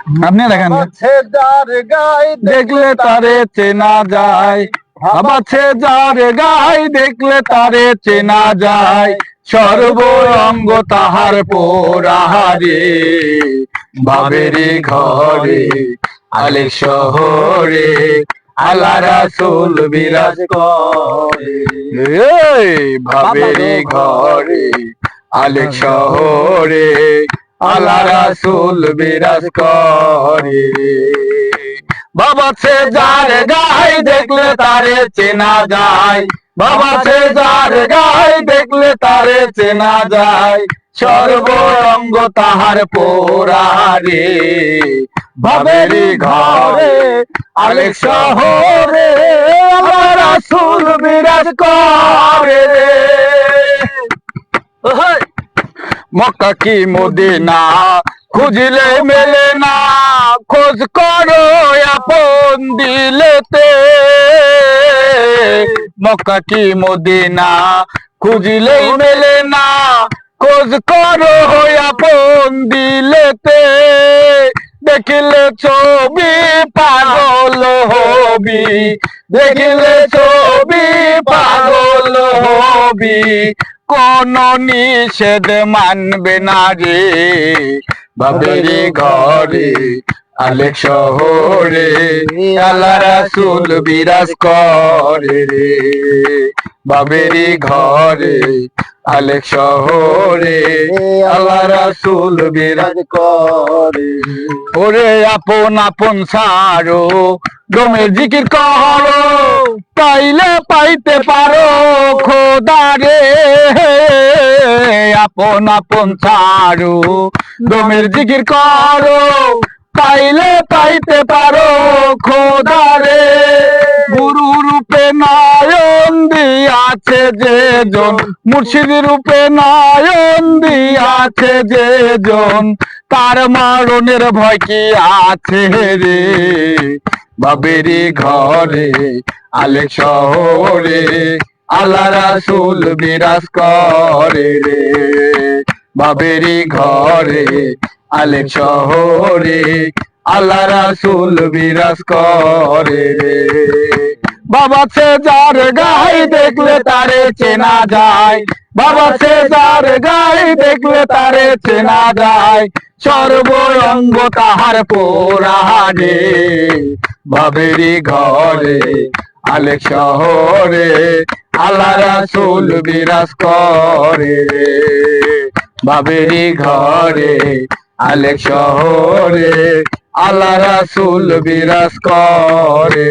আপনি দেখেন যার গায়ে দেখলে তারে চেনা যায়, ভাবাছে যার গায়ে দেখলে তারে চেনা যায়, সর্বঙ্গ তাহার পোড়াহারে, বাবেরি ঘরে আলেক শহরে আল্লাহ রাসূল বিরাজ করে। এই বাবেরি ঘরে আলেক শহরে আল্লাহ রাসূল বিরাজ করে। বাবাছে যার গায়ে দেখলে তারে চেনা যায়, বাবাছে যার গায়ে দেখলে তারে চেনা যায়, সর্বঙ্গ তাহার পোড়ারে, বাবেরি ঘরে আলেক শহরে আল্লাহ রাসূল বিরাজ করে। মক্কা কি মদিনা খুঁজলে মেলে না, খোঁজ করো আপন দিলেতে। মক্কা কি মদিনা খুঁজলেই মেলে না, খোঁজ করো আপন দিলেতে। দেখিলে ছবি পাগল হবি, দেখিলে ছবি পাগল হবি, কোন নিষেধ মানবে না রে, বাবেরি ঘরে আলেক শহরে আল্লাহ রাসূল বিরাজ করে রে, বাবেরি ঘরে আলেক শহরে আল্লাহ রাসূল বিরাজ করে। ওরে আপন আপন ছাড়ো দমের জিকির করো, পাইলে পাইতে পারো খোদারে। আপন আপন ছাড়ো দমের জিকির করো, পাইলে পাইতে পারো খোদারে। গুরু রূপে নয়ন দিয়াছে যে জন, মুর্শিদ রূপে নয়ন দিয়াছে যে জন, তার মরণের ভয় কি আছে রে, বাবেরি ঘরে আলেক শহরে আল্লাহ রাসূল বিরাজ করে রে, বাবেরি ঘরে আলেক শহরে আল্লাহ রাসূল বিরাজ করে রে। বাবাছে যার গায়ে দেখলে তারে চেনা যায়, বাবাছে যার গায়ে দেখলে তারে চেনা যায়, সর্বঙ্গ তাহার পোড়াহারে, বাবেরি ঘরে আলেক শহরে আল্লাহ রাসূল বিরাজ করে। বাবেরি ঘরে আলেক শহরে আল্লাহ রাসূল বিরাজ করে।